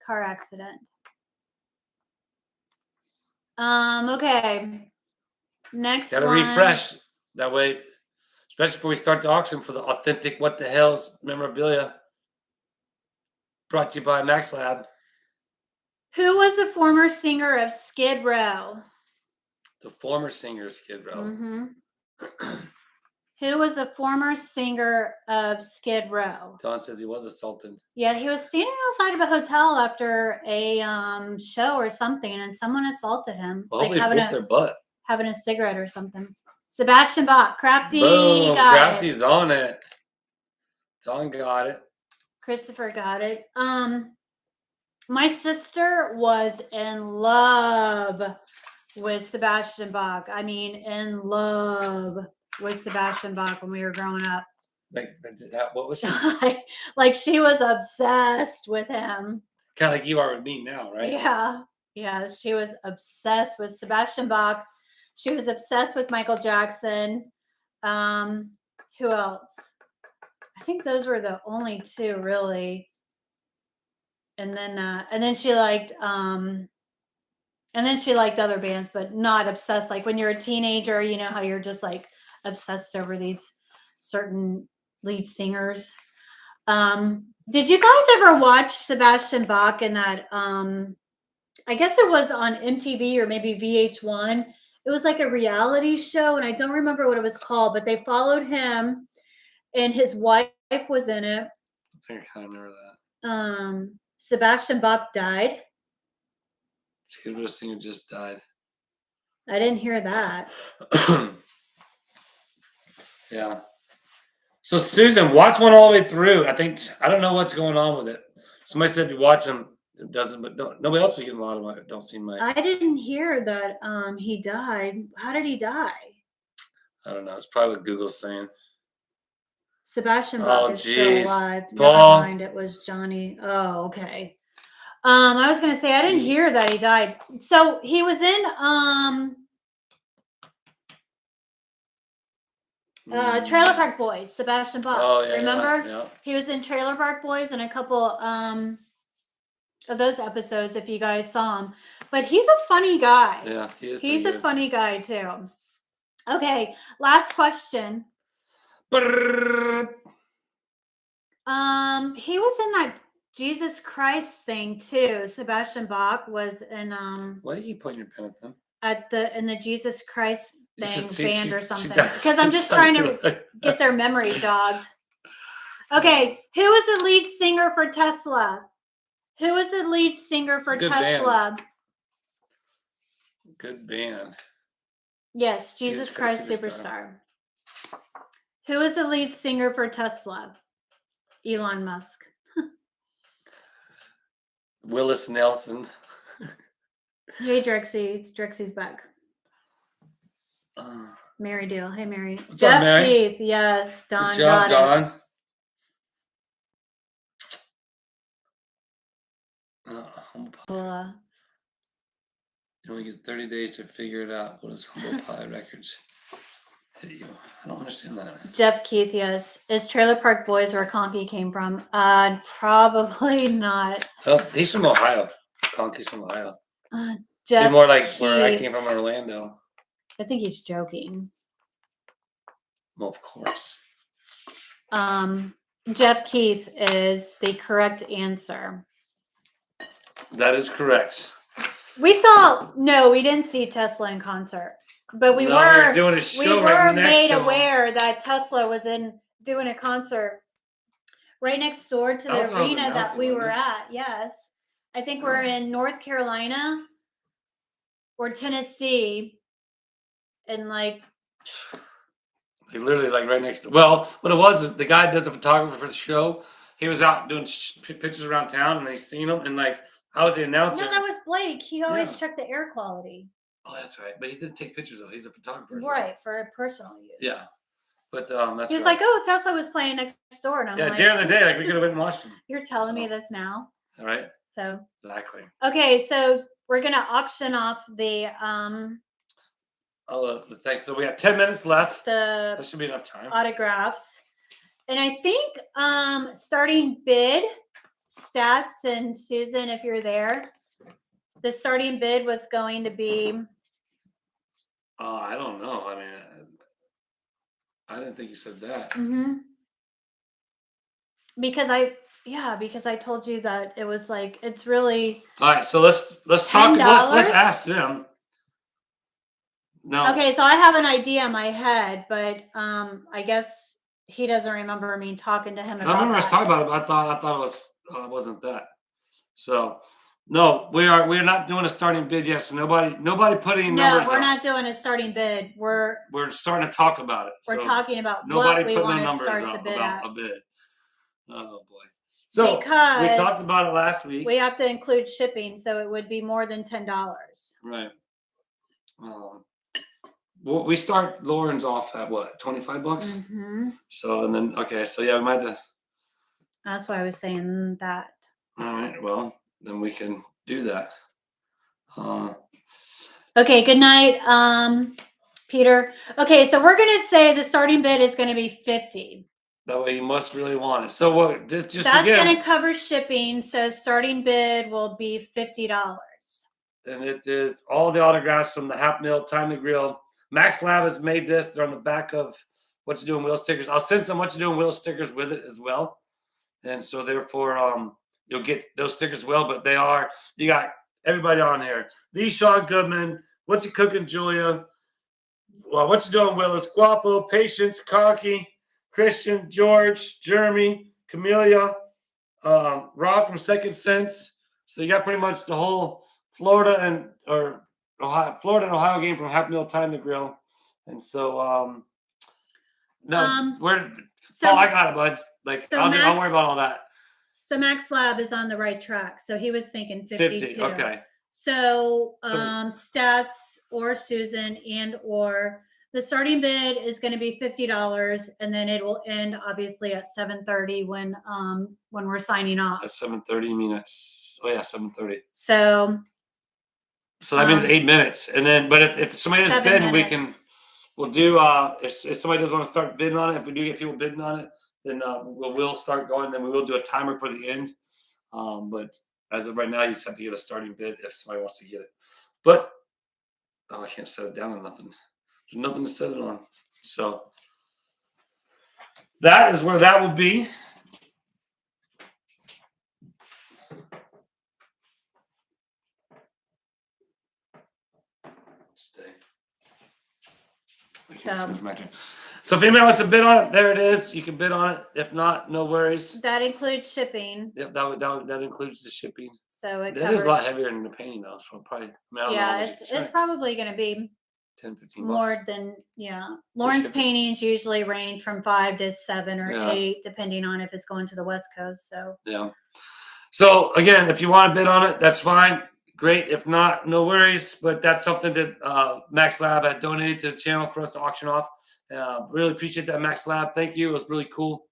Car accident. Okay. Next Gotta one. refresh. That way, especially before we start the auction for the authentic What the Hales memorabilia. Brought to you by Max Lab. Who was the former singer of Skid Row? The former singer of Skid Row. Who was a former singer of Skid Row? Don says he was assaulted. Yeah, he was standing outside of a hotel after a show or something, and someone assaulted him. Well, like having their butt. Having a cigarette or something. Sebastian Bach. Crafty. Boom. Crafty's on it. Don got it. Christopher got it. My sister was in love with Sebastian Bach. I mean, in love with Sebastian Bach when we were growing up. Like, what was she? Like, she was obsessed with him. Kind of like you are with me now, right? Yeah, she was obsessed with Sebastian Bach. She was obsessed with Michael Jackson. Who else? I think those were the only two, really. And then she liked other bands, but not obsessed. Like when you're a teenager, you know how you're just like obsessed over these certain lead singers. Did you guys ever watch Sebastian Bach in that? I guess it was on MTV or maybe VH1. It was like a reality show, and I don't remember what it was called, but they followed him, and his wife was in it. I think I kind of remember that. Sebastian Bach died. Skid Row singer just died. I didn't hear that. Yeah. So Susan, watch one all the way through. I don't know what's going on with it. Somebody said if you watch them, it doesn't, but nobody else is getting a lot of it. Don't seem like. I didn't hear that he died. How did he die? I don't know. It's probably what Google's saying. Sebastian Bach is still alive. Paul. Never mind, it was Johnny. Oh, okay. I was gonna say I didn't hear that he died. So he was in Trailer Park Boys, Sebastian Bach. Oh, yeah. Remember? Yeah. He was in Trailer Park Boys and a couple of those episodes if you guys saw him. But he's a funny guy. Yeah, he's a funny guy too. Okay, last question. He was in that Jesus Christ thing too. Sebastian Bach was in Why are you pointing your pen at them? in the Jesus Christ band or something. Because I'm just trying to get their memory jogged. Okay, who was the lead singer for Tesla? Who was the lead singer for Tesla? Good band. Yes, Jesus Christ Superstar. Who is the lead singer for Tesla? Elon Musk. Willis Nelson. Hey, Drexy. Drexy's back. Mary Deal. Hey, Mary. What's Jeff up, Mary? Keith. Yes, Don. Good job, Don. You only get 30 days to figure it out. What is Humble Pie Records? I don't understand that. Jeff Keith, yes. Is Trailer Park Boys where Conky came from? Probably not. Oh, he's from Ohio. Conky's from Ohio. Jeff more like Keith. Where I came from, Orlando. I think he's joking. Well, of course. Jeff Keith is the correct answer. That is correct. We didn't see Tesla in concert, but we No, were they're doing a show right next made to 'em. aware that Tesla was doing a concert right next door to That was the what I was arena that announcing, we wasn't were it? at. Yes. I think we're in North Carolina or Tennessee, and like literally like right next to. Well, what it was, the guy does a photographer for the show. He was out doing pictures around town, and they seen him, and like, how was the announcer? no, that was Blake. He always Yeah. checked the air quality. Oh, that's right. But he didn't take pictures though. He's a photographer. Right, for personal use. Yeah. But that's he was right. like, "Oh, Tesla was playing next door," and I'm Yeah, like, during the day, like we could have went and watched him. "You're telling me this now?" All right. So Exactly. okay, so we're gonna auction off the thanks. So we got 10 minutes left. the That should be enough time. autographs, and I think starting bid stats, and Susan, if you're there, the starting bid was going to be. I don't know. I mean, I didn't think you said that. Because I told you that it was like it's really. All right, so let's talk. Let's ask them. No. Okay, so I have an idea in my head, but I guess he doesn't remember me talking to him about. I remember us talking about it, but I thought it wasn't that. So no, we're not doing a starting bid yet. So nobody put any numbers. No, we're not doing a starting bid. We're starting to talk about it. We're talking about nobody what we put want no to numbers start the up bid about at. a bid. Oh boy. So because we talked about it last week. We have to include shipping, so it would be more than $10. Right. Well, we start Lauren's off at what, $25? Mm-hmm. So and then so yeah, we might have to. That's why I was saying that. All right. Well, then we can do that. Okay. Good night, Peter. Okay, so we're gonna say the starting bid is going to be $50. That way, you must really want it. So what? Just that's again, going to cover shipping. So starting bid will be $50. And it is all the autographs from the Half Mill Time to Grill. Max Lab has made this. They're on the back of What You Doing Will stickers. I'll send some What You Doing Will stickers with it as well. And so therefore, you'll get those stickers as well. But you got everybody on here. The Sean Goodman, What You Cooking, Julia. Well, What You Doing, Willis, Guapo, Patience, Cocky, Christian, George, Jeremy, Camellia, Rob from Second Sense. So you got pretty much the whole Florida and Ohio game from Half Meal Time to Grill. And so I got it, bud. Like I'll worry about all that. So Max Lab is on the right track. So he was thinking 52. Okay. So Stats or Susan or the starting bid is going to be $50, and then it will end obviously at 7:30 when we're signing off. At 7:30, you mean it's 7:30. So that means 8 minutes, and then if somebody is bidding, we'll do if somebody does want to start bidding on it. If we do get people bidding on it, then we'll start going. Then we will do a timer for the end. But as of right now, you just have to get a starting bid if somebody wants to get it. But I can't set it down on nothing. There's nothing to set it on. So that is where that will be. So if anybody wants to bid on it, there it is. You can bid on it. If not, no worries. That includes shipping. Yep, that includes the shipping. So it is a lot heavier than the painting though. So probably it's probably going to be 10, 15 more than Lauren's paintings usually range from 5 to 7 or 8, depending on if it's going to the West Coast. So So again, if you want to bid on it, that's fine. Great. If not, no worries. But that's something that Max Lab had donated to the channel for us to auction off. Really appreciate that, Max Lab. Thank you. It was really cool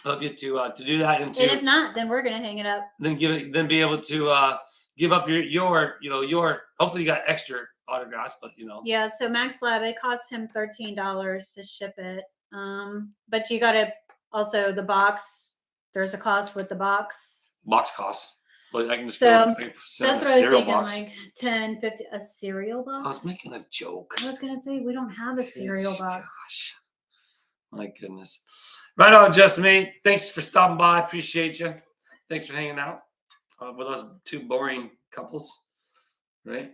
of you to do that. And if not, then we're gonna hang it up. Then be able to give up your hopefully you got extra autographs, but Yeah. So Max Lab, it cost him $13 to ship it. But you got to also the box. There's a cost with the box. Box cost. But I can just that's what I was thinking, box. Like 10, 50, a cereal box. I was making a joke. I was gonna say we don't have a cereal box. Gosh. My goodness. Right on, Just Me. Thanks for stopping by. Appreciate you. Thanks for hanging out. with those two boring couples, right?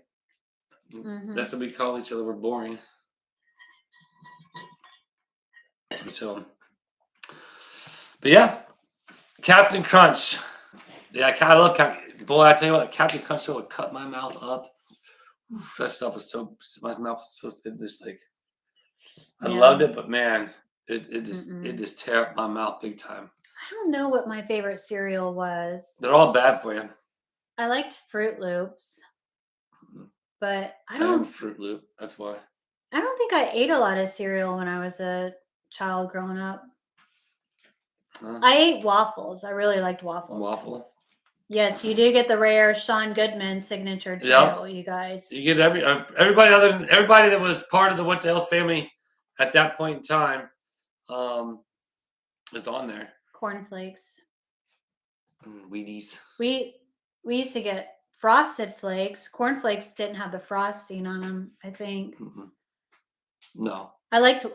That's what we call each other. We're boring. So, but yeah, Captain Crunch. Yeah, I love Captain. Boy, I tell you what, Captain Crunch would cut my mouth up. Oof, that stuff was so. My mouth was so. It just like I loved Yeah. it, but man, it just tear up my mouth big time. I don't know what my favorite cereal was. They're all bad for you. I liked Fruit Loops, but I am a Fruit Loop. That's why. I don't think I ate a lot of cereal when I was a child growing up. Huh? I ate waffles. I really liked waffles. Waffle. Yes, you do get the rare Sean Goodman signature too, Yep. you guys. You get everybody other than everybody that was part of the What the Hell's family at that point in time is on there. Cornflakes. Wheaties. We used to get Frosted Flakes. Cornflakes didn't have the frosting on them, I think. No. I liked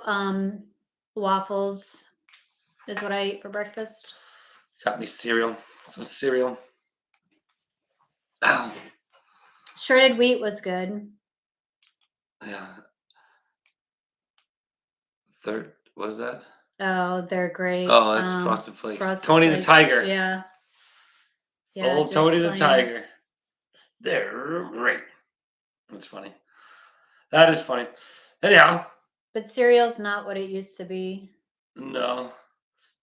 waffles is what I ate for breakfast. Got me cereal. Some cereal. Ow. Shredded wheat was good. Yeah. Third, what is that? Oh, they're great. Oh, that's Frosted Flakes. Tony the Tiger. Yeah. Old Tony the Tiger. They're great. That's funny. That is funny. Anyhow. But cereal's not what it used to be. No.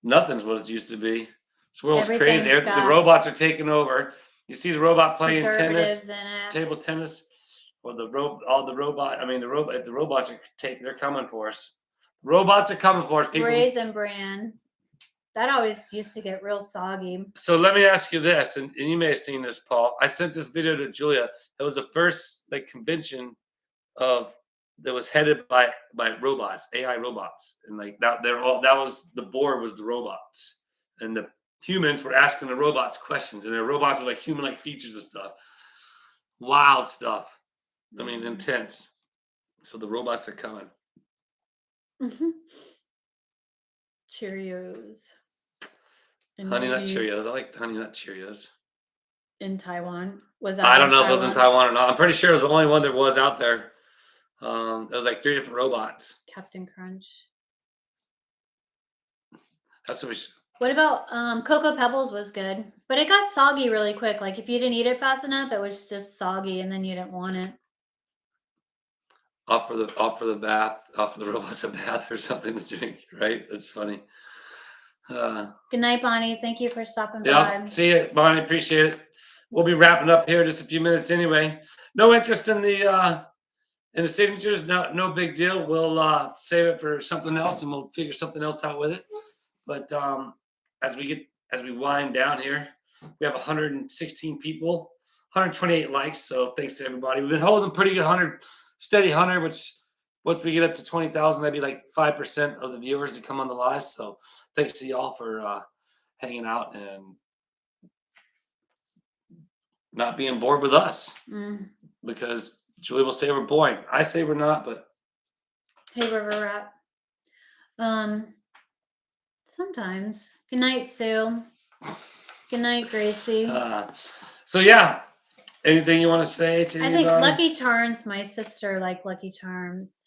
Nothing's what it used to be. This world's crazy. The robots are taking over. You see the robot playing tennis, table tennis, or the robots are they're coming for us. Robots are coming for us, people. Raisin Bran. That always used to get real soggy. So let me ask you this, and you may have seen this, Paul. I sent this video to Julia. It was the first convention that was headed by robots, AI robots, and that was the board was the robots, and the humans were asking the robots questions, and the robots were like human-like features and stuff. Wild stuff. I mean, intense. So the robots are coming. Cheerios. Honey Nut Cheerios. I like Honey Nut Cheerios. In Taiwan? Was that? I don't know if it was in Taiwan or not. I'm pretty sure it was the only one there was out there. There was like 3 different robots. Captain Crunch. That's what we should. What about Cocoa Pebbles was good, but it got soggy really quick. Like if you didn't eat it fast enough, it was just soggy, and then you didn't want it. Offer the robots a bath or something to drink, right? That's funny. Good night, Bonnie. Thank you for stopping by. See you, Bonnie. Appreciate it. We'll be wrapping up here in just a few minutes anyway. No interest in the signatures. No big deal. We'll save it for something else, and we'll figure something else out with it. But as we wind down here, we have 116 people, 128 likes. So thanks to everybody. We've been holding pretty good steady 100, which once we get up to 20,000, that'd be like 5% of the viewers that come on the live. So thanks to y'all for hanging out and not being bored with us. Because Julie will say we're boring. I say we're not, but hey, River Rat. Sometimes. Good night, Sue. Good night, Gracie. So yeah. Anything you want to say to I think Lucky Charms, my sister liked Lucky Charms.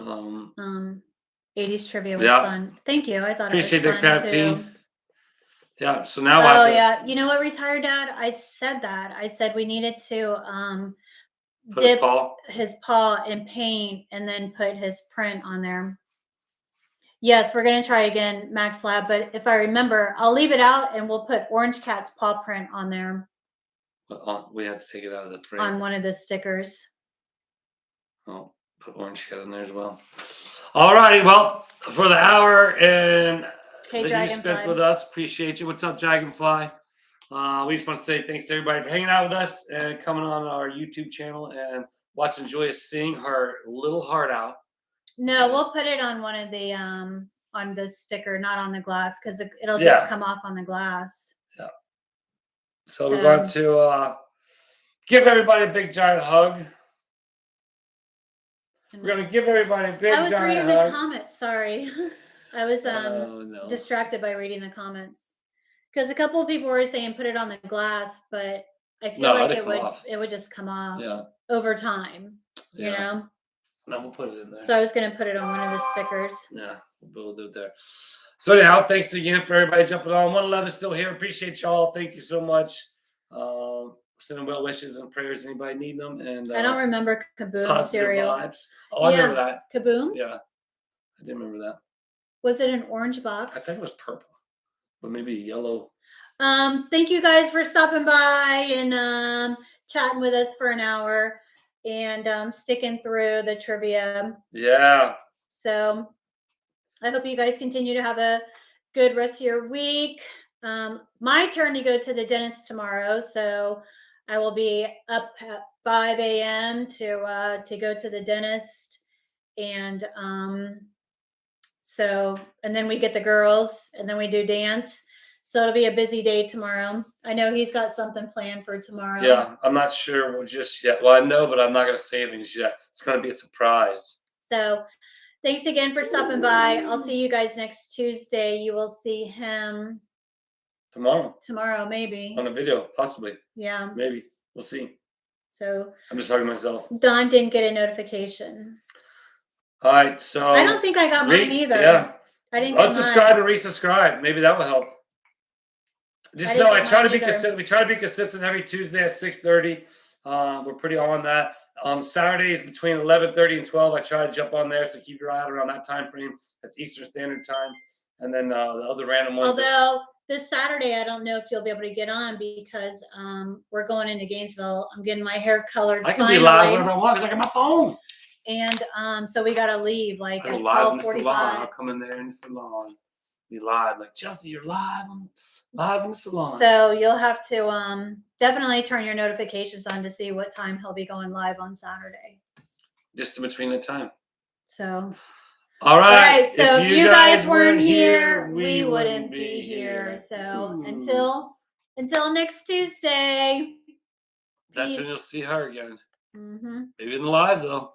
80s trivia was fun. Thank you. I thought appreciate it was fun too. Yeah. So now yeah. You know what, Retired Dad? I said that. I said we needed to dip his paw in paint and then put his print on there. Yes, we're gonna try again, Max Lab. But if I remember, I'll leave it out and we'll put Orange Cat's paw print on there. We have to take it out of the frame. On one of the stickers. Oh, put Orange Cat in there as well. All righty. Well, for the hour and that you spent with us, appreciate you. What's up, Dragonfly? We just want to say thanks to everybody for hanging out with us and coming on our YouTube channel and watching Julia sing her little heart out. No, we'll put it on one of the on the sticker, not on the glass, because it'll just come off on the glass. Yeah. So we want to give everybody a big giant hug. We're gonna give everybody a big giant hug. I was reading the comments. Sorry, I was distracted by reading the comments. Because a couple of people were saying put it on the glass, but I feel No, like it'd come off. it would just come off Yeah. over time, you Yeah. know? No, we'll put it in there. So I was going to put it on one of the stickers. Yeah, we'll do it there. So anyhow, thanks again for everybody jumping on. 111 is still here. Appreciate y'all. Thank you so much. Sending well wishes and prayers. Anybody need them? And I don't remember Kaboom positive cereal. vibes. Oh, I remember that. Kabooms? Yeah, I did remember that. Was it an orange box? I think it was purple, but maybe yellow. Thank you guys for stopping by and chatting with us for an hour and sticking through the trivia. Yeah. So I hope you guys continue to have a good rest of your week. My turn to go to the dentist tomorrow, so I will be up at 5 a.m. to go to the dentist, and and then we get the girls, and then we do dance. So it'll be a busy day tomorrow. I know he's got something planned for tomorrow. Yeah, I'm not sure just yet. Well, I know, but I'm not going to say anything yet. It's going to be a surprise. So thanks again for stopping by. I'll see you guys next Tuesday. You will see him tomorrow, maybe. On a video, possibly. Yeah. Maybe. We'll see. So I'm just talking to myself. Don didn't get a notification. All right, so I don't think I got mine either. Yeah. I didn't unsubscribe and resubscribe. Maybe that will help. Just know I try to be consistent. We try to be consistent every Tuesday at 6:30. We're pretty on that. Saturdays between 11:30 and 12. I try to jump on there, so keep your eye out around that time frame. That's Eastern Standard Time. And then the other random ones. Although this Saturday, I don't know if you'll be able to get on because we're going into Gainesville. I'm getting my hair colored. I can be live whenever I want because I got my phone. And so we got to leave like at 12:45. I'll come in there in the salon. Be live, like Chelsea, you're live in the salon. So you'll have to definitely turn your notifications on to see what time he'll be going live on Saturday. Just in between the time. So. All right. So if you guys weren't here, we wouldn't be here. So until next Tuesday. That's when you'll see her again. Mm-hmm. Maybe in the live though.